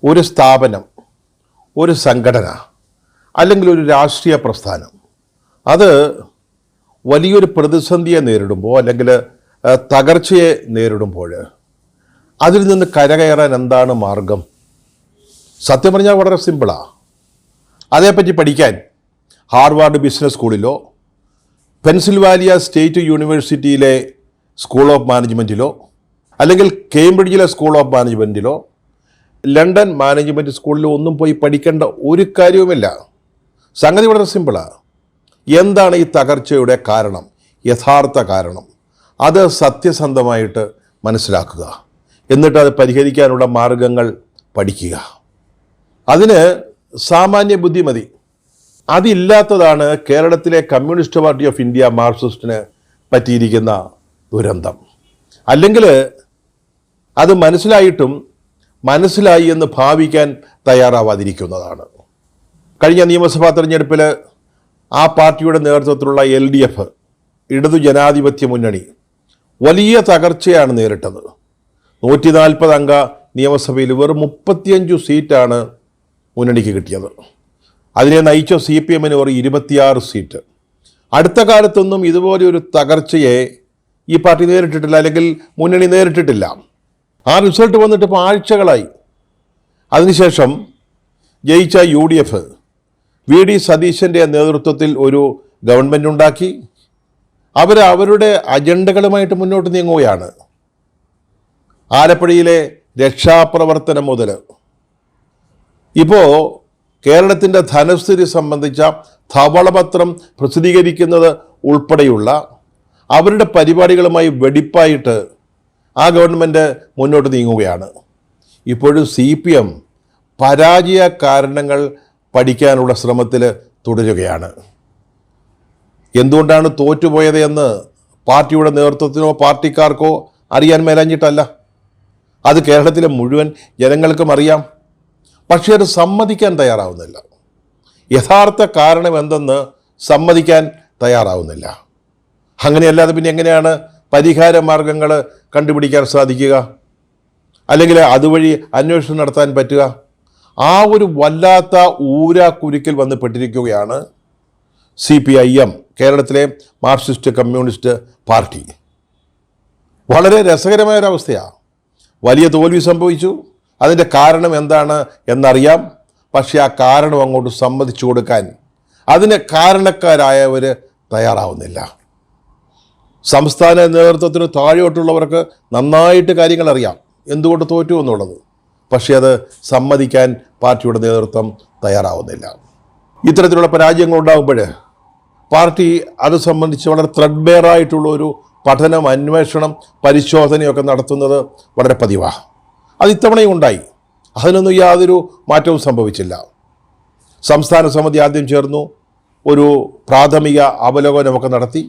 ഒരു സ്ഥാപനം, ഒരു സംഘടന അല്ലെങ്കിൽ ഒരു രാഷ്ട്രീയ പ്രസ്ഥാനം അത് വലിയൊരു പ്രതിസന്ധിയെ നേരിടുമ്പോൾ അല്ലെങ്കിൽ തകർച്ചയെ നേരിടുമ്പോൾ അതിൽ നിന്ന് കരകയറാൻ എന്താണ് മാർഗം? സത്യം പറഞ്ഞാൽ വളരെ സിമ്പിളാണ്. അതേപ്പറ്റി പഠിക്കാൻ ഹാർവാർഡ് ബിസിനസ് സ്കൂളിലോ പെൻസിൽവാനിയ സ്റ്റേറ്റ് യൂണിവേഴ്സിറ്റിയിലെ സ്കൂൾ ഓഫ് മാനേജ്മെൻറ്റിലോ അല്ലെങ്കിൽ കേംബ്രിഡ്ജിലെ സ്കൂൾ ഓഫ് മാനേജ്മെൻറ്റിലോ ലണ്ടൻ മാനേജ്മെൻറ്റ് സ്കൂളിലോ ഒന്നും പോയി പഠിക്കേണ്ട ഒരു കാര്യവുമില്ല. സംഗതി വളരെ സിമ്പിളാണ്. എന്താണ് ഈ തകർച്ചയുടെ കാരണം, യഥാർത്ഥ കാരണം? അത് സത്യസന്ധമായിട്ട് മനസ്സിലാക്കുക, എന്നിട്ട് അത് പരിഹരിക്കാനുള്ള മാർഗങ്ങൾ പഠിക്കുക. അതിന് സാമാന്യ ബുദ്ധി മതി. അതില്ലാത്തതാണ് കേരളത്തിലെ കമ്മ്യൂണിസ്റ്റ് പാർട്ടി ഓഫ് ഇന്ത്യ മാർക്സിസ്റ്റിന് പറ്റിയിരിക്കുന്ന ദുരന്തം. അല്ലെങ്കിൽ അത് മനസ്സിലായിട്ടും മനസ്സിലായി എന്ന് ഭാവിക്കാൻ തയ്യാറാവാതിരിക്കുന്നതാണ്. കഴിഞ്ഞ നിയമസഭാ തെരഞ്ഞെടുപ്പിൽ ആ പാർട്ടിയുടെ നേതൃത്വത്തിലുള്ള LDF ഇടതു ജനാധിപത്യ മുന്നണി വലിയ തകർച്ചയാണ് നേരിട്ടത്. 140 അംഗ നിയമസഭയിൽ വെറും 35 സീറ്റാണ് മുന്നണിക്ക് കിട്ടിയത്. അതിനെ നയിച്ച CPM-ന് വെറും 26 സീറ്റ്. അടുത്ത കാലത്തൊന്നും ഇതുപോലെ ഒരു തകർച്ചയെ ഈ പാർട്ടി നേരിട്ടിട്ടില്ല, അല്ലെങ്കിൽ മുന്നണി നേരിട്ടിട്ടില്ല. ആ റിസൾട്ട് വന്നിട്ട് ഇപ്പോൾ ആഴ്ചകളായി. അതിനുശേഷം ജയിച്ച UDF VD സതീശൻ്റെ നേതൃത്വത്തിൽ ഒരു ഗവൺമെൻറ് ഉണ്ടാക്കി. അവരുടെ അജണ്ടകളുമായിട്ട് മുന്നോട്ട് നീങ്ങുകയാണ്. ആലപ്പുഴയിലെ രക്ഷാപ്രവർത്തനം മുതൽ ഇപ്പോൾ കേരളത്തിൻ്റെ ധനസ്ഥിതി സംബന്ധിച്ച ധവളപത്രം പ്രസിദ്ധീകരിക്കുന്നത് ഉൾപ്പെടെയുള്ള അവരുടെ പരിപാടികളുമായി വെടിപ്പായിട്ട് ആ ഗവൺമെൻറ് മുന്നോട്ട് നീങ്ങുകയാണ്. ഇപ്പോഴും CPM പരാജയ കാരണങ്ങൾ പഠിക്കാനുള്ള ശ്രമത്തിൽ തുടരുകയാണ്. എന്തുകൊണ്ടാണ് തോറ്റുപോയത് എന്ന് പാർട്ടിയുടെ നേതൃത്വത്തിനോ പാർട്ടിക്കാർക്കോ അറിയാൻ മേലാഞ്ഞിട്ടല്ല. അത് കേരളത്തിലെ മുഴുവൻ ജനങ്ങൾക്കും അറിയാം. പക്ഷേ അത് സമ്മതിക്കാൻ തയ്യാറാവുന്നില്ല. യഥാർത്ഥ കാരണം എന്തെന്ന് സമ്മതിക്കാൻ തയ്യാറാവുന്നില്ല. അങ്ങനെയല്ലാതെ പിന്നെ എങ്ങനെയാണ് പരിഹാര മാർഗങ്ങൾ കണ്ടുപിടിക്കാൻ സാധിക്കുക, അല്ലെങ്കിൽ അതുവഴി അന്വേഷണം നടത്താൻ പറ്റുക? ആ ഒരു വല്ലാത്ത ഊരാക്കുരുക്കിൽ വന്ന് പെട്ടിരിക്കുകയാണ് CPIM, കേരളത്തിലെ മാർക്സിസ്റ്റ് കമ്മ്യൂണിസ്റ്റ് പാർട്ടി. വളരെ രസകരമായൊരവസ്ഥയാണ്. വലിയ തോൽവി സംഭവിച്ചു. അതിൻ്റെ കാരണം എന്താണ് എന്നറിയാം. പക്ഷേ ആ കാരണം അങ്ങോട്ട് സമ്മതിച്ചു കൊടുക്കാൻ അതിന് കാരണക്കാരായവർ തയ്യാറാവുന്നില്ല. സംസ്ഥാന നേതൃത്വത്തിന് താഴോട്ടുള്ളവർക്ക് നന്നായിട്ട് കാര്യങ്ങൾ അറിയാം എന്തുകൊണ്ട് തോറ്റു എന്നുള്ളത്. പക്ഷേ അത് സമ്മതിക്കാൻ പാർട്ടിയുടെ നേതൃത്വം തയ്യാറാവുന്നില്ല. ഇത്തരത്തിലുള്ള പരാജയങ്ങളുണ്ടാകുമ്പോൾ പാർട്ടി അത് സംബന്ധിച്ച് വളരെ ത്രെഡ്ബെയർ ആയിട്ടുള്ള ഒരു പഠനം, അന്വേഷണം, പരിശോധനയൊക്കെ നടത്തുന്നത് വളരെ പതിവാണ്. അത് ഇത്തവണയും ഉണ്ടായി. അതിനൊന്നും യാതൊരു മാറ്റവും സംഭവിച്ചില്ല. സംസ്ഥാന സമിതി ആദ്യം ചേർന്നു, ഒരു പ്രാഥമിക അവലോകനമൊക്കെ നടത്തി.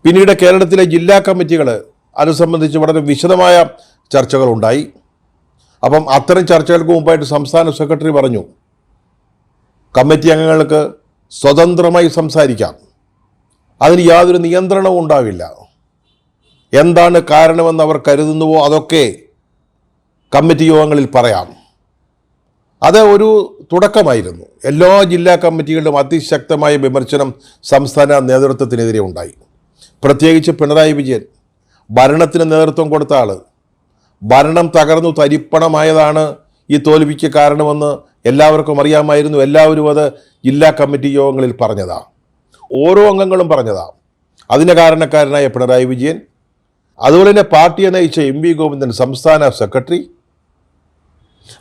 പിന്നീട് കേരളത്തിലെ ജില്ലാ കമ്മിറ്റികൾ അത് സംബന്ധിച്ച് വളരെ വിശദമായ ചർച്ചകളുണ്ടായി. അപ്പം അത്തരം ചർച്ചകൾക്ക് മുമ്പായിട്ട് സംസ്ഥാന സെക്രട്ടറി പറഞ്ഞു, കമ്മിറ്റി അംഗങ്ങൾക്ക് സ്വതന്ത്രമായി സംസാരിക്കാം, അതിന് യാതൊരു നിയന്ത്രണവും ഉണ്ടാവില്ല. എന്താണ് കാരണമെന്ന് അവർ കരുതുന്നുവോ അതൊക്കെ കമ്മിറ്റി യോഗങ്ങളിൽ പറയാം. അത് ഒരു തുടക്കമായിരുന്നു. എല്ലാ ജില്ലാ കമ്മിറ്റികളിലും അതിശക്തമായ വിമർശനം സംസ്ഥാന നേതൃത്വത്തിനെതിരെ ഉണ്ടായി. പ്രത്യേകിച്ച് പിണറായി വിജയൻ, ഭരണത്തിന് നേതൃത്വം കൊടുത്ത ആൾ, ഭരണം തകർന്നു തരിപ്പണമായതാണ് ഈ തോൽവിക്ക് കാരണമെന്ന് എല്ലാവർക്കും അറിയാമായിരുന്നു. എല്ലാവരും അത് ജില്ലാ കമ്മിറ്റി യോഗങ്ങളിൽ പറഞ്ഞതാണ്. ഓരോ അംഗങ്ങളും പറഞ്ഞതാണ്. അതിന് കാരണക്കാരനായ പിണറായി വിജയൻ, അതുപോലെ തന്നെ പാർട്ടിയെ നയിച്ച MV ഗോവിന്ദൻ സംസ്ഥാന സെക്രട്ടറി,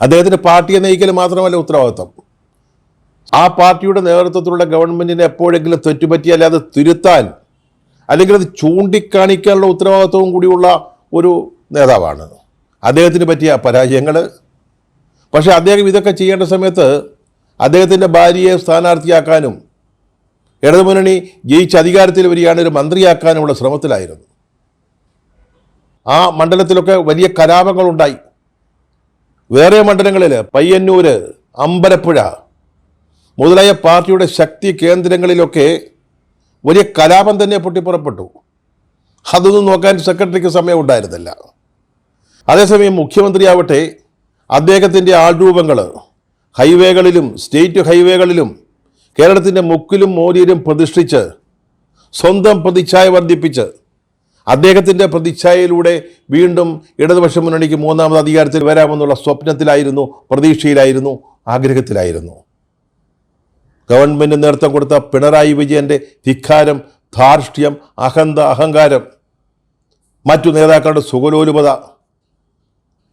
അദ്ദേഹത്തിന് പാർട്ടിയെ നയിക്കൽ മാത്രമല്ല ഉത്തരവാദിത്വം. ആ പാർട്ടിയുടെ നേതൃത്വത്തിലുള്ള ഗവൺമെൻറ്റിന് എപ്പോഴെങ്കിലും തെറ്റുപറ്റിയാൽ അത് തിരുത്താൻ അല്ലെങ്കിൽ അത് ചൂണ്ടിക്കാണിക്കാനുള്ള ഉത്തരവാദിത്വവും കൂടിയുള്ള ഒരു നേതാവാണ്. അദ്ദേഹത്തിന് പറ്റിയ പരാജയങ്ങൾ. പക്ഷേ അദ്ദേഹം ഇതൊക്കെ ചെയ്യേണ്ട സമയത്ത് അദ്ദേഹത്തിൻ്റെ ഭാര്യയെ സ്ഥാനാർത്ഥിയാക്കാനും ഇടതുമുന്നണി ജയിച്ച് അധികാരത്തിൽ വരികയാണ് ഒരു മന്ത്രിയാക്കാനുമുള്ള ശ്രമത്തിലായിരുന്നു. ആ മണ്ഡലത്തിലൊക്കെ വലിയ കലാപങ്ങളുണ്ടായി. വേറെ മണ്ഡലങ്ങളിൽ പയ്യന്നൂർ, അമ്പലപ്പുഴ മുതലായ പാർട്ടിയുടെ ശക്തി കേന്ദ്രങ്ങളിലൊക്കെ വലിയ കലാപം തന്നെ പൊട്ടിപ്പുറപ്പെട്ടു. അതൊന്നും നോക്കാൻ സെക്രട്ടറിക്ക് സമയം ഉണ്ടായിരുന്നില്ല. അതേസമയം മുഖ്യമന്ത്രിയാവട്ടെ അദ്ദേഹത്തിൻ്റെ ആൾരൂപങ്ങൾ ഹൈവേകളിലും സ്റ്റേറ്റ് ഹൈവേകളിലും കേരളത്തിൻ്റെ മുക്കിലും മോരിയിലും പ്രതിഷ്ഠിച്ച് സ്വന്തം പ്രതിച്ഛായ വർദ്ധിപ്പിച്ച് അദ്ദേഹത്തിൻ്റെ പ്രതിച്ഛായയിലൂടെ വീണ്ടും ഇടതുപക്ഷ മുന്നണിക്ക് മൂന്നാമത് അധികാരത്തിൽ വരാമെന്നുള്ള സ്വപ്നത്തിലായിരുന്നു, പ്രതീക്ഷയിലായിരുന്നു, ആഗ്രഹത്തിലായിരുന്നു. ഗവൺമെൻറ് നേതൃത്വം കൊടുത്ത പിണറായി വിജയൻ്റെ ധിക്കാരം, ധാർഷ്ട്യം, അഹന്ത, അഹങ്കാരം, മറ്റു നേതാക്കളുടെ സുഖലോലുപത,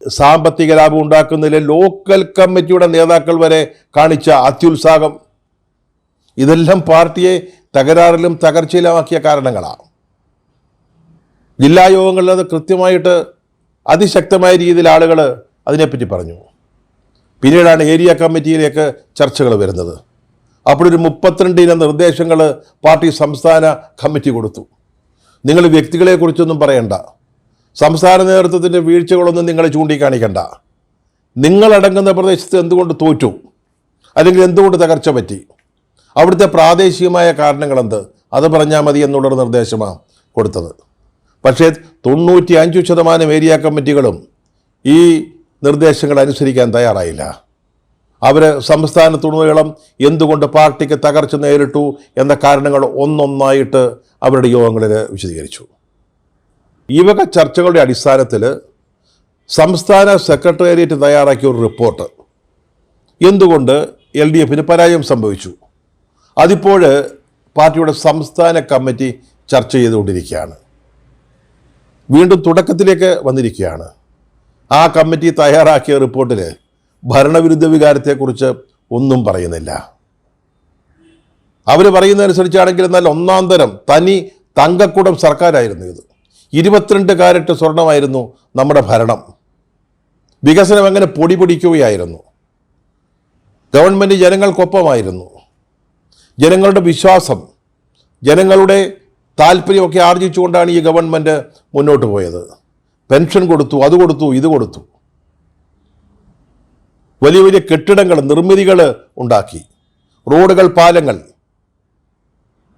സാമ്പത്തിക ലാഭം ഉണ്ടാക്കുന്നതിലെ ലോക്കൽ കമ്മിറ്റിയുടെ നേതാക്കൾ വരെ കാണിച്ച അത്യുത്സാഹം, ഇതെല്ലാം പാർട്ടിയെ തകരാറിലും തകർച്ചയിലുമാക്കിയ കാരണങ്ങളാണ്. ജില്ലാ യോഗങ്ങളിൽ അത് കൃത്യമായിട്ട് അതിശക്തമായ രീതിയിൽ ആളുകൾ അതിനെപ്പറ്റി പറഞ്ഞു. പിന്നീടാണ് ഏരിയ കമ്മിറ്റിയിലേക്ക് ചർച്ചകൾ വരുന്നത്. അപ്പോഴൊരു 32 ഇന നിർദ്ദേശങ്ങൾ പാർട്ടി സംസ്ഥാന കമ്മിറ്റി കൊടുത്തു. നിങ്ങൾ വ്യക്തികളെക്കുറിച്ചൊന്നും പറയണ്ട, സംസ്ഥാന നേതൃത്വത്തിൻ്റെ വീഴ്ചകളൊന്നും നിങ്ങൾ ചൂണ്ടിക്കാണിക്കണ്ട, നിങ്ങളടങ്ങുന്ന പ്രദേശത്ത് എന്തുകൊണ്ട് തോറ്റു, അല്ലെങ്കിൽ എന്തുകൊണ്ട് തകർച്ച പറ്റി, അവിടുത്തെ പ്രാദേശികമായ കാരണങ്ങളെന്ത്, അത് പറഞ്ഞാൽ മതി എന്നുള്ളൊരു നിർദ്ദേശമാണ് കൊടുത്തത്. പക്ഷേ 95% ഏരിയ കമ്മിറ്റികളും ഈ നിർദ്ദേശങ്ങൾ അനുസരിക്കാൻ തയ്യാറായില്ല. അവർ സംസ്ഥാനത്തുടനീളം എന്തുകൊണ്ട് പാർട്ടിക്ക് തകർച്ച നേരിട്ടു എന്ന കാരണങ്ങൾ ഒന്നൊന്നായിട്ട് അവരുടെ യോഗങ്ങളിൽ വിശദീകരിച്ചു. ഈ വക ചർച്ചകളുടെ അടിസ്ഥാനത്തിൽ സംസ്ഥാന സെക്രട്ടേറിയറ്റ് തയ്യാറാക്കിയ ഒരു റിപ്പോർട്ട് എന്തുകൊണ്ട് LDF പരാജയം സംഭവിച്ചു, അതിപ്പോൾ പാർട്ടിയുടെ സംസ്ഥാന കമ്മിറ്റി ചർച്ച ചെയ്തുകൊണ്ടിരിക്കുകയാണ്. വീണ്ടും തുടക്കത്തിലേക്ക് വന്നിരിക്കുകയാണ്. ആ കമ്മിറ്റി തയ്യാറാക്കിയ റിപ്പോർട്ടിൽ ഭരണവിരുദ്ധ വികാരത്തെക്കുറിച്ച് ഒന്നും പറയുന്നില്ല. അവർ പറയുന്നതനുസരിച്ചാണെങ്കിൽ എന്നാൽ ഒന്നാം തരം തനി തങ്കക്കുടം സർക്കാരായിരുന്നു ഇത്. 22 കാരറ്റ് സ്വർണമായിരുന്നു നമ്മുടെ ഭരണം. വികസനം അങ്ങനെ പൊടി പൊടിക്കുകയായിരുന്നു. ഗവൺമെൻറ് ജനങ്ങൾക്കൊപ്പമായിരുന്നു. ജനങ്ങളുടെ വിശ്വാസം, ജനങ്ങളുടെ താല്പര്യമൊക്കെ ആർജിച്ചുകൊണ്ടാണ് ഈ ഗവൺമെൻറ് മുന്നോട്ട് പോയത്. പെൻഷൻ കൊടുത്തു, അത് കൊടുത്തു, ഇത് കൊടുത്തു. വലിയ വലിയ കെട്ടിടങ്ങൾ, നിർമ്മിതികൾ ഉണ്ടാക്കി, റോഡുകൾ, പാലങ്ങൾ,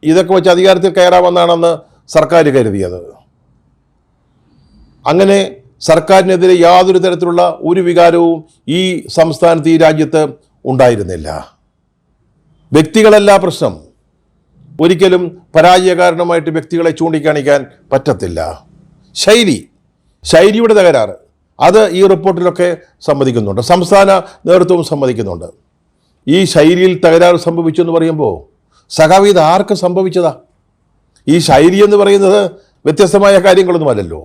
ഇതൊക്കെ വെച്ച് അധികാരത്തിൽ കയറാമെന്നാണെന്ന് സർക്കാർ കരുതിയത്. അങ്ങനെ സർക്കാരിനെതിരെ യാതൊരു തരത്തിലുള്ള ഒരു വികാരവും ഈ സംസ്ഥാനത്ത്, ഈ രാജ്യത്ത് ഉണ്ടായിരുന്നില്ല. വ്യക്തികളല്ല പ്രശ്നം. ഒരിക്കലും പരാജയ കാരണമായിട്ട് വ്യക്തികളെ ചൂണ്ടിക്കാണിക്കാൻ പറ്റത്തില്ല. ശൈലിയുടെ തകരാറ്, അത് ഈ റിപ്പോർട്ടിലൊക്കെ സമ്മതിക്കുന്നുണ്ട്, സംസ്ഥാന നേതൃത്വവും സമ്മതിക്കുന്നുണ്ട്. ഈ ശൈലിയിൽ തകരാറ് സംഭവിച്ചു എന്ന് പറയുമ്പോൾ സഖാവ് ഇത് ആർക്ക് സംഭവിച്ചതാ? ഈ ശൈലി എന്ന് പറയുന്നത് വ്യത്യസ്തമായ കാര്യങ്ങളൊന്നുമല്ലല്ലോ.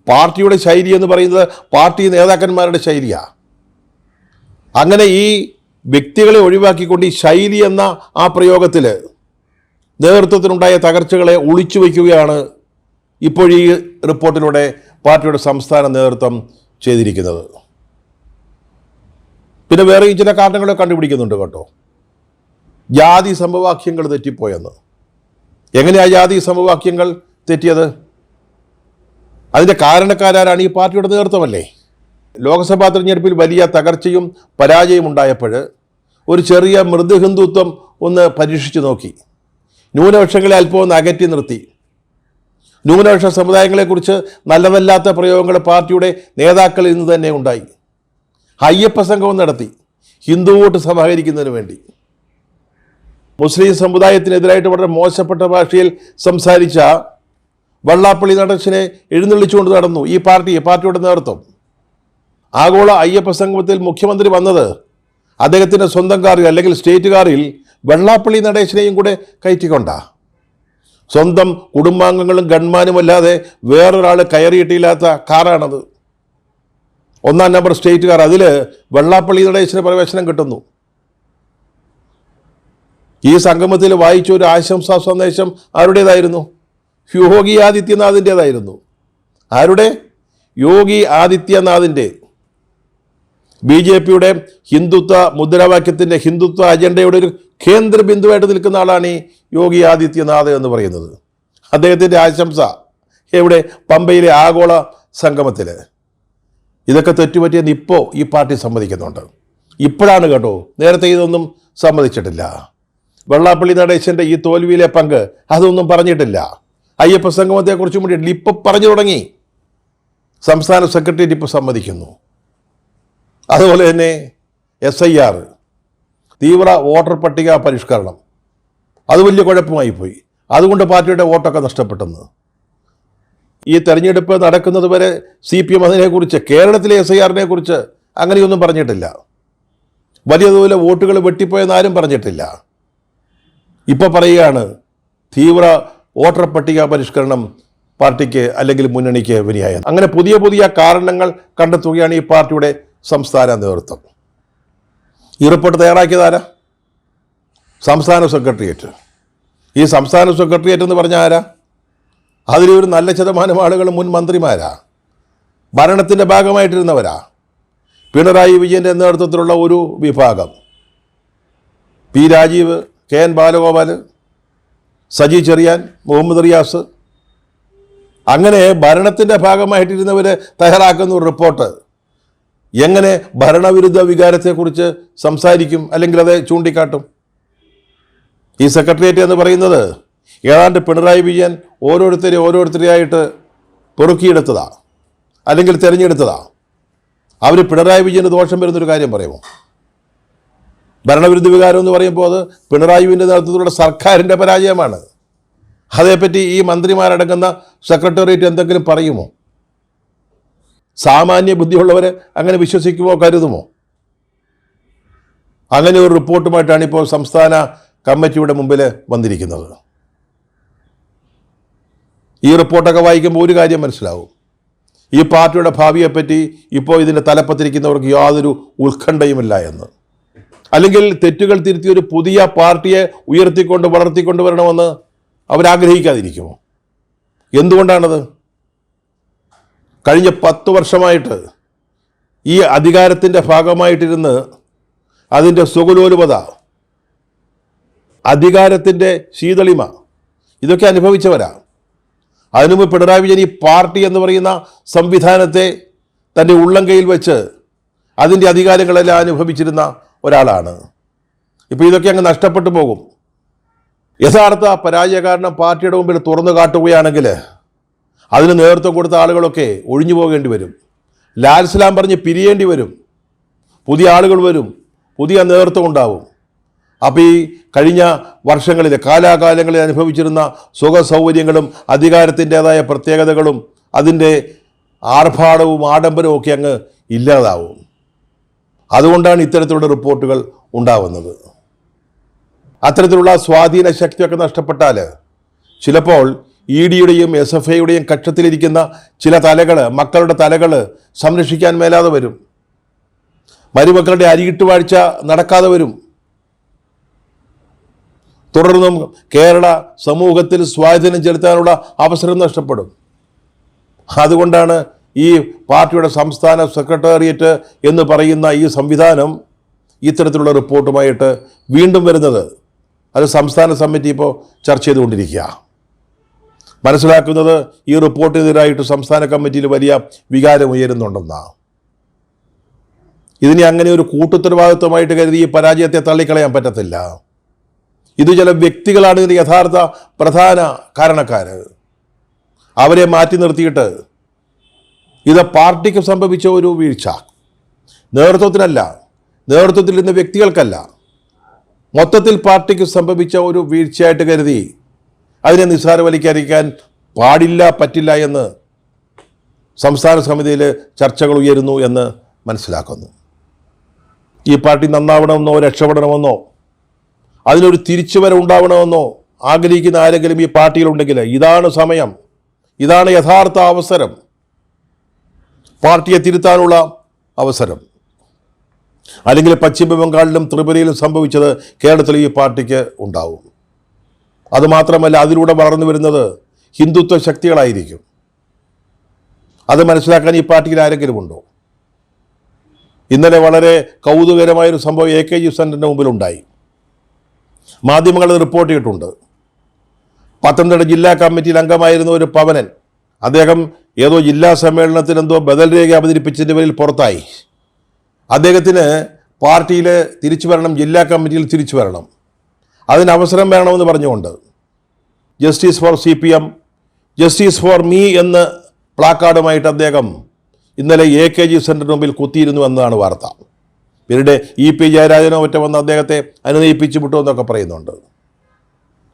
പാർട്ടിയുടെ ശൈലി എന്ന് പറയുന്നത് പാർട്ടി നേതാക്കന്മാരുടെ ശൈലിയാണ്. അങ്ങനെ ഈ വ്യക്തികളെ ഒഴിവാക്കിക്കൊണ്ട് ഈ ശൈലി എന്ന ആ പ്രയോഗത്തിൽ നേതൃത്വത്തിനുണ്ടായ തകർച്ചകളെ ഒളിച്ചു വയ്ക്കുകയാണ് ഇപ്പോൾ ഈ റിപ്പോർട്ടിലൂടെ പാർട്ടിയുടെ സംസ്ഥാന നേതൃത്വം ചെയ്തിരിക്കുന്നത്. പിന്നെ വേറെയും ചില കാരണങ്ങളെ കണ്ടുപിടിക്കുന്നുണ്ട് കേട്ടോ. ജാതി സമവാക്യങ്ങൾ തെറ്റിപ്പോയെന്ന്. എങ്ങനെയാണ് ജാതി സമവാക്യങ്ങൾ തെറ്റിയത്? അതിൻ്റെ കാരണക്കാരാണ് ഈ പാർട്ടിയുടെ നേതൃത്വമല്ലേ. ലോക്സഭാ തെരഞ്ഞെടുപ്പിൽ വലിയ തകർച്ചയും പരാജയം ഉണ്ടായപ്പോൾ ഒരു ചെറിയ മൃദു ഹിന്ദുത്വം ഒന്ന് പരീക്ഷിച്ചു നോക്കി. ന്യൂനപക്ഷങ്ങളെ അല്പം ഒന്ന് അകറ്റി നിർത്തി. ന്യൂനപക്ഷ സമുദായങ്ങളെക്കുറിച്ച് നല്ലതല്ലാത്ത പ്രയോഗങ്ങൾ പാർട്ടിയുടെ നേതാക്കളിൽ നിന്ന് തന്നെ ഉണ്ടായി. അയ്യപ്പ സംഗമം നടത്തി ഹിന്ദു വോട്ട് സമാഹരിക്കുന്നതിന് വേണ്ടി. മുസ്ലിം സമുദായത്തിനെതിരായിട്ട് വളരെ മോശപ്പെട്ട ഭാഷയിൽ സംസാരിച്ച വെള്ളാപ്പള്ളി നടേശനെ എഴുന്നള്ളിച്ചുകൊണ്ട് നടന്നു ഈ പാർട്ടിയുടെ നേതൃത്വം. ആഗോള അയ്യപ്പ സംഗമത്തിൽ മുഖ്യമന്ത്രി വന്നത് അദ്ദേഹത്തിൻ്റെ സ്വന്തം കാറിൽ, അല്ലെങ്കിൽ സ്റ്റേറ്റ് കാറിൽ വെള്ളാപ്പള്ളി നടേശനെയും കൂടെ കയറ്റിക്കൊണ്ടാ. സ്വന്തം കുടുംബാംഗങ്ങളും ഗൺമാനുമല്ലാതെ വേറൊരാൾ കയറിയിട്ടില്ലാത്ത കാറാണത്. 1-ാം നമ്പർ സ്റ്റേറ്റ് കാർ. അതിൽ വെള്ളാപ്പള്ളി നടേശന് പ്രവേശനം കിട്ടുന്നു. ഈ സംഗമത്തിൽ വായിച്ച ഒരു ആശംസാ സന്ദേശം ആരുടേതായിരുന്നു? യോഗി ആദിത്യനാഥിൻ്റേതായിരുന്നു. ആരുടെ? യോഗി ആദിത്യനാഥിൻ്റെ. BJPയുടെ ഹിന്ദുത്വ മുദ്രാവാക്യത്തിൻ്റെ, ഹിന്ദുത്വ അജണ്ടയുടെ ഒരു കേന്ദ്ര ബിന്ദുവായിട്ട് നിൽക്കുന്ന ആളാണ് ഈ യോഗി ആദിത്യനാഥ് എന്ന് പറയുന്നത്. അദ്ദേഹത്തിൻ്റെ ആശംസ എവിടെ? പമ്പയിലെ ആഗോള സംഗമത്തിൽ. ഇതൊക്കെ തെറ്റുപറ്റിയെന്ന് ഇപ്പോൾ ഈ പാർട്ടി സമ്മതിക്കുന്നുണ്ട്. ഇപ്പോഴാണ് കേട്ടോ, നേരത്തെ ഇതൊന്നും സമ്മതിച്ചിട്ടില്ല. വെള്ളാപ്പള്ളി നടേശൻ്റെ ഈ തോൽവിയിലെ പങ്ക് അതൊന്നും പറഞ്ഞിട്ടില്ല. അയ്യപ്പ സംഗമത്തെക്കുറിച്ചും കൂടി ഇപ്പോൾ പറഞ്ഞു തുടങ്ങി. സംസ്ഥാന സെക്രട്ടേറിയറ്റ് ഇപ്പോൾ സമ്മതിക്കുന്നു. അതുപോലെ തന്നെ SIR, തീവ്ര വോട്ടർ പട്ടിക പരിഷ്കരണം, അത് വലിയ കുഴപ്പമായിപ്പോയി. അതുകൊണ്ട് പാർട്ടിയുടെ വോട്ടൊക്കെ നഷ്ടപ്പെട്ടെന്ന്. ഈ തെരഞ്ഞെടുപ്പ് നടക്കുന്നത് വരെ CPM അതിനെക്കുറിച്ച്, കേരളത്തിലെ SIR-നെ കുറിച്ച് അങ്ങനെയൊന്നും പറഞ്ഞിട്ടില്ല. വലിയ തോതിൽ വോട്ടുകൾ വെട്ടിപ്പോയെന്ന് ആരും പറഞ്ഞിട്ടില്ല. ഇപ്പോൾ പറയുകയാണ് തീവ്ര വോട്ടർ പട്ടിക പരിഷ്കരണം പാർട്ടിക്ക് അല്ലെങ്കിൽ മുന്നണിക്ക് വിനയായത്. അങ്ങനെ പുതിയ പുതിയ കാരണങ്ങൾ കണ്ടെത്തുകയാണ് ഈ പാർട്ടിയുടെ സംസ്ഥാന നേതൃത്വം. ഈ റിപ്പോർട്ട് തയ്യാറാക്കിയതാരാ? സംസ്ഥാന സെക്രട്ടേറിയറ്റ്. ഈ സംസ്ഥാന സെക്രട്ടേറിയറ്റ് എന്ന് പറഞ്ഞാൽ ആരാ? അതിലൊരു നല്ല ശതമാനം ആളുകൾ മുൻ മന്ത്രിമാരാ, ഭരണത്തിൻ്റെ ഭാഗമായിട്ടിരുന്നവരാ. പിണറായി വിജയൻ്റെ നേതൃത്വത്തിലുള്ള ഒരു വിഭാഗം, P. രാജീവ്, KN ബാലഗോപാൽ, സജി ചെറിയാൻ, മുഹമ്മദ് റിയാസ്, അങ്ങനെ ഭരണത്തിൻ്റെ ഭാഗമായിട്ടിരുന്നവർ തയ്യാറാക്കുന്ന ഒരു റിപ്പോർട്ട് എങ്ങനെ ഭരണവിരുദ്ധ വികാരത്തെക്കുറിച്ച് സംസാരിക്കും, അല്ലെങ്കിൽ അത് ചൂണ്ടിക്കാട്ടും? ഈ സെക്രട്ടേറിയറ്റ് എന്ന് പറയുന്നത് ഏതാണ്ട് പിണറായി വിജയൻ ഓരോരുത്തരെയായിട്ട് പെറുക്കിയെടുത്തതാ, അല്ലെങ്കിൽ തിരഞ്ഞെടുത്തതാ. അവർ പിണറായി വിജയന് ദോഷം വരുന്നൊരു കാര്യം പറയുമോ? ഭരണവിരുദ്ധ വികാരം എന്ന് പറയുമ്പോൾ അത് പിണറായി വിജയൻ്റെ നേതൃത്വത്തിലുള്ള സർക്കാരിൻ്റെ പരാജയമാണ്. അതേപ്പറ്റി ഈ മന്ത്രിമാരടങ്ങുന്ന സെക്രട്ടേറിയറ്റ് എന്തെങ്കിലും പറയുമോ? സാമാന്യ ബുദ്ധിയുള്ളവർ അങ്ങനെ വിശ്വസിക്കുമോ, കരുതുമോ? അങ്ങനെ ഒരു റിപ്പോർട്ടുമായിട്ടാണ് ഇപ്പോൾ സംസ്ഥാന കമ്മിറ്റിയുടെ മുമ്പിൽ വന്നിരിക്കുന്നത്. ഈ റിപ്പോർട്ടൊക്കെ വായിക്കുമ്പോൾ ഒരു കാര്യം മനസ്സിലാവും, ഈ പാർട്ടിയുടെ ഭാവിയെപ്പറ്റി ഇപ്പോൾ ഇതിൻ്റെ തലപ്പത്തിരിക്കുന്നവർക്ക് യാതൊരു ഉത്കണ്ഠയുമില്ല എന്ന്. അല്ലെങ്കിൽ തെറ്റുകൾ തിരുത്തി ഒരു പുതിയ പാർട്ടിയെ വളർത്തിക്കൊണ്ട് വരണമെന്ന് അവരാഗ്രഹിക്കാതിരിക്കുമോ? എന്തുകൊണ്ടാണത്? കഴിഞ്ഞ 10 വർഷമായിട്ട് ഈ അധികാരത്തിൻ്റെ ഭാഗമായിട്ടിരുന്ന് അതിൻ്റെ സുഖലോലുപത, അധികാരത്തിൻ്റെ ശീതളിമ, ഇതൊക്കെ അനുഭവിച്ചവരാ. അതിനുമുമ്പ് പിണറായി വിജയൻ ഈ പാർട്ടി എന്ന് പറയുന്ന സംവിധാനത്തെ തൻ്റെ ഉള്ളംകൈയിൽ വെച്ച് അതിൻ്റെ അധികാരങ്ങളെല്ലാം അനുഭവിച്ചിരുന്ന ഒരാളാണ്. ഇപ്പോൾ ഇതൊക്കെ അങ്ങ് നഷ്ടപ്പെട്ടു പോകും. യഥാർത്ഥ പരാജയ കാരണം പാർട്ടിയുടെ മുമ്പിൽ തുറന്നു കാട്ടുകയാണെങ്കിൽ അതിന് നേതൃത്വം കൊടുത്ത ആളുകളൊക്കെ ഒഴിഞ്ഞു പോകേണ്ടി വരും, ലാൽസലാം പറഞ്ഞ് പിരിയേണ്ടി വരും, പുതിയ ആളുകൾ വരും, പുതിയ നേതൃത്വം ഉണ്ടാവും. അപ്പോൾ ഈ കഴിഞ്ഞ വർഷങ്ങളിൽ കാലാകാലങ്ങളിൽ അനുഭവിച്ചിരുന്ന സുഖ സൗകര്യങ്ങളും അധികാരത്തിൻ്റേതായ പ്രത്യേകതകളും അതിൻ്റെ ആർഭാടവും ആഡംബരവും ഒക്കെ അങ്ങ് ഇല്ലാതാവും. അതുകൊണ്ടാണ് ഇത്തരത്തിലുള്ള റിപ്പോർട്ടുകൾ ഉണ്ടാവുന്നത്. അത്തരത്തിലുള്ള സ്വാധീന ശക്തിയൊക്കെ നഷ്ടപ്പെട്ടാൽ ചിലപ്പോൾ ED-യുടെയും SFIയുടെയും കക്ഷത്തിലിരിക്കുന്ന ചില തലകൾ, മക്കളുടെ തലകൾ സംരക്ഷിക്കാൻ മേലാതെ വരും. മരുമക്കളുടെ അരികിട്ട് വാഴ്ച നടക്കാതെ വരും. തുടർന്നും കേരള സമൂഹത്തിൽ സ്വാധീനം ചെലുത്താനുള്ള അവസരം നഷ്ടപ്പെടും. അതുകൊണ്ടാണ് ഈ പാർട്ടിയുടെ സംസ്ഥാന സെക്രട്ടേറിയറ്റ് എന്ന് പറയുന്ന ഈ സംവിധാനം ഇത്തരത്തിലുള്ള റിപ്പോർട്ടുമായിട്ട് വീണ്ടും വരുന്നത്. അത് സംസ്ഥാന സമിതി ഇപ്പോൾ ചർച്ച ചെയ്തുകൊണ്ടിരിക്കുക. മനസ്സിലാക്കുന്നത് ഈ റിപ്പോർട്ടിനെതിരായിട്ട് സംസ്ഥാന കമ്മിറ്റിയിൽ വലിയ വികാരം ഉയരുന്നുണ്ടെന്നാണ്. ഇതിനെ അങ്ങനെ ഒരു കൂട്ടുത്തരവാദിത്വമായിട്ട് കരുതി ഈ പരാജയത്തെ തള്ളിക്കളയാൻ പറ്റത്തില്ല. ഇത് ചില വ്യക്തികളാണ് ഇതിന് യഥാർത്ഥ പ്രധാന കാരണക്കാർ. അവരെ മാറ്റി നിർത്തിയിട്ട് ഇത് പാർട്ടിക്ക് സംഭവിച്ച ഒരു വീഴ്ച, നേതൃത്വത്തിനല്ല, നേതൃത്വത്തിൽ നിന്ന് വ്യക്തികൾക്കല്ല, മൊത്തത്തിൽ പാർട്ടിക്ക് സംഭവിച്ച ഒരു വീഴ്ചയായിട്ട് കരുതി അതിനെ നിസ്സാരവൽക്കരിക്കാൻ പാടില്ല, പറ്റില്ല എന്ന് സംസ്ഥാന സമിതിയിൽ ചർച്ചകൾ ഉയരുന്നു എന്ന് മനസ്സിലാക്കുന്നു. ഈ പാർട്ടി നന്നാവണമെന്നോ രക്ഷപ്പെടണമെന്നോ അതിനൊരു തിരിച്ചുവരവ് ഉണ്ടാവണമെന്നോ ആഗ്രഹിക്കുന്ന ആരെങ്കിലും ഈ പാർട്ടിയിലുണ്ടെങ്കിൽ ഇതാണ് സമയം, ഇതാണ് യഥാർത്ഥ അവസരം, പാർട്ടിയെ തിരുത്താനുള്ള അവസരം. അല്ലെങ്കിൽ പശ്ചിമ ബംഗാളിലും ത്രിപുരയിലും സംഭവിച്ചത് കേരളത്തിൽ ഈ പാർട്ടിക്ക് ഉണ്ടാവും. അതുമാത്രമല്ല, അതിലൂടെ വളർന്നു വരുന്നത് ഹിന്ദുത്വ ശക്തികളായിരിക്കും. അത് മനസ്സിലാക്കാൻ ഈ പാർട്ടിയിൽ ആരെങ്കിലും ഉണ്ടോ? ഇന്നലെ വളരെ കൗതുകരമായൊരു സംഭവം AKG സെൻറ്ററിൻ്റെ മുമ്പിലുണ്ടായി. മാധ്യമങ്ങൾ റിപ്പോർട്ട് ചെയ്തിട്ടുണ്ട്. പത്തനംതിട്ട ജില്ലാ കമ്മിറ്റിയിൽ അംഗമായിരുന്ന ഒരു പവനൻ, അദ്ദേഹം ഏതോ ജില്ലാ സമ്മേളനത്തിൽ എന്തോ ബദൽ രേഖ അവതരിപ്പിച്ചതിൻ്റെ പേരിൽ പുറത്തായി. അദ്ദേഹത്തിന് പാർട്ടിയിൽ തിരിച്ചു വരണം, ജില്ലാ കമ്മിറ്റിയിൽ തിരിച്ചു വരണം, അതിന് അവസരം വേണമെന്ന് പറഞ്ഞുകൊണ്ട് justice for CPM, justice for me എന്ന് പ്ലാക്കാർഡുമായിട്ട് അദ്ദേഹം ഇന്നലെ AKG സെൻറ്ററിന് മുമ്പിൽ കുത്തിയിരുന്നു എന്നതാണ് വാർത്ത. പിന്നീട് EP ജയരാജനോ മറ്റോ വന്ന് അദ്ദേഹത്തെ അനുനയിപ്പിച്ചു വിട്ടു എന്നൊക്കെ പറയുന്നുണ്ട്.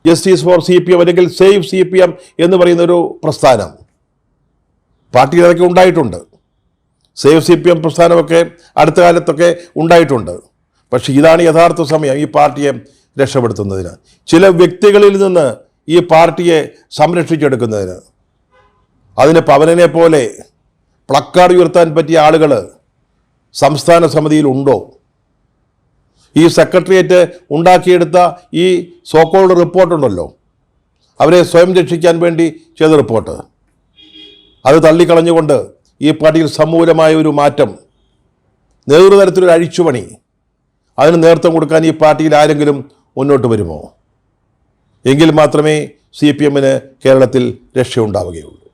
ജസ്റ്റിസ് ഫോർ CPM അല്ലെങ്കിൽ സേവ് CPM എന്ന് പറയുന്നൊരു പ്രസ്ഥാനം പാർട്ടിയിൽ അതൊക്കെ ഉണ്ടായിട്ടുണ്ട്. സേവ് CPM പ്രസ്ഥാനമൊക്കെ അടുത്ത കാലത്തൊക്കെ ഉണ്ടായിട്ടുണ്ട്. പക്ഷേ ഇതാണ് യഥാർത്ഥ സമയം ഈ പാർട്ടിയെ രക്ഷപ്പെടുത്തുന്നതിന്, ചില വ്യക്തികളിൽ നിന്ന് ഈ പാർട്ടിയെ സംരക്ഷിച്ചെടുക്കുന്നതിന്. അതിന് പവനനെ പോലെ പ്ലക്കാർഡ് ഉയർത്താൻ പറ്റിയ ആളുകൾ സംസ്ഥാന സമിതിയിലുണ്ടോ? ഈ സെക്രട്ടേറിയറ്റ് ഉണ്ടാക്കിയെടുത്ത ഈ സോക്കോൾഡ് റിപ്പോർട്ടുണ്ടല്ലോ, അവരെ സ്വയം രക്ഷിക്കാൻ വേണ്ടി ചെയ്ത റിപ്പോർട്ട്, അത് തള്ളിക്കളഞ്ഞുകൊണ്ട് ഈ പാർട്ടിയിൽ സമൂലമായ ഒരു മാറ്റം, നേതൃതലത്തിലൊരു അഴിച്ചുപണി, അതിന് നേതൃത്വം കൊടുക്കാൻ ഈ പാർട്ടിയിൽ ആരെങ്കിലും മുന്നോട്ട് വരുമോ? എങ്കിൽ മാത്രമേ CPM കേരളത്തിൽ രക്ഷയുണ്ടാവുകയുള്ളൂ.